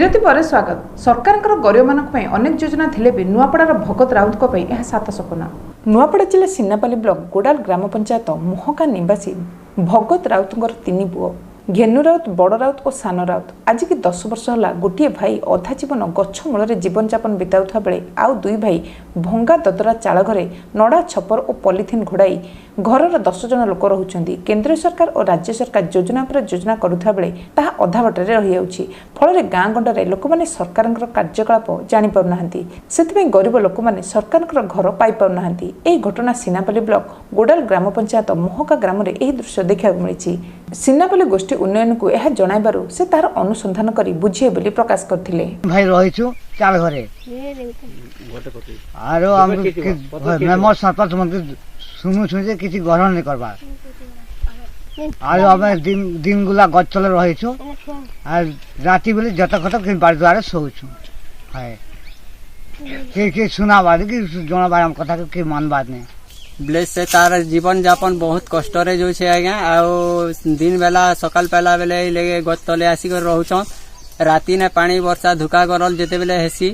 विरति पर स्वागत सरकार गरीब अनेक योजना थिले भी नुआपड़ार भगत राउत यह सात सपना। नुआपड़ा जिला सिन्नापाली ब्लॉक गोडाल ग्राम पंचायत मोहका निवासी भगत राउतर तीन पुओ घेनु राउत बड़ राउत और सान राउत आज की 10 वर्ष है गोटे भाई अधा जीवन गछ मूल जीवन यापन बिताउथा बेले आउ दुई भाई भंगा ददरा चाल घरे नड़ा छपर और पॉलिथिन घोड़ाई घरर 10 जन लोक रोचंती। केंद्र सरकार और राज्य सरकार योजना पर योजना करुथा बेले ताहा अधा बाटे रही जाउछि। फल गाँ गंडे लोक मैंने सरकार कार्यकलाप जानी पारु नाहंती। सेथिबे गरीब लोक मैंने सरकार घर पाई पारु नाहंती। एही घटना सिन्नापाली ब्लॉक गोडाल ग्राम पंचायत मोहका ग्राम रे एही दृश्य देखा मिली। सिन्नापाली गोष्ठी उन्नयन को यह जनइबारु से तार अनुसंधान करी बुझिए बोली प्रकाश करथिले। भाई रहिछु चाल घरे आरो हम मेमो सरपंच मंत्री सुनु जे किछि ग्रहण नै करबा आरो हम दिन गुला गच चले रहिछु आ राति बेले जत खत कि बार द्वारे सोउछु हाय के सुना बाद कि जोना बार हम कथा के मान बात नै ब्लेस से तार जीवन यापन बहुत कष्ट रे जो छे आज्ञा आ दिन बेला सकाल पहला बेले लेगे गच तले आसी कर रहउछन राति ने पानी वर्षा धुका करल जेते बेले हेसी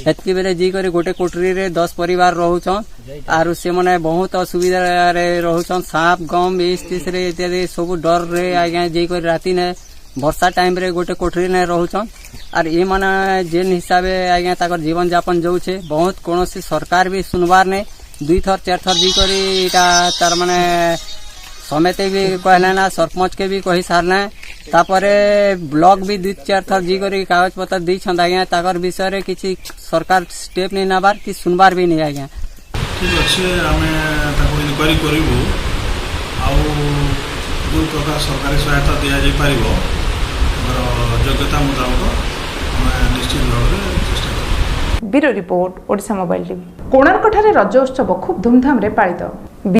हेतकी बेले जी करी गोटे कोठरी रे 10 परिवार रहउछन आरु से माने बहुत असुविधा रे रहउछन सांप गम 20-30 रे इत्यादि सब डर रे आज्ञा जी करी राति ने वर्षा टाइम रे गोटे कोठरी ने रहउछन आर ए माने जेन हिसाबे आज्ञा ताकर जीवन यापन जो छे बहुत कोनोसी सरकार भी सुनवार ने 2 थर 4 थर जी करी इटा तार माने समेते भी कहले ना सरपंच के भी कही सारना तापरे ब्लॉक भी 2-4 थर जी करी कागज पत्र दी छन आज्ञा ताकर विषय रे किछि सरकार स्टेप नै नबार कि सुनबार भी नै आज्ञा। ठीक अच्छे आमे ताको इनक्वारी करिवो आ जो प्रकार सरकारी सहायता दिया जाय पारिबो हमर योग्यता मुताबिक हम निश्चित भाव रे चेष्टा करब। Bureau report Odisha mobile TV. Konark ठारे रज उत्सव खूब धूमधाम रे पालित।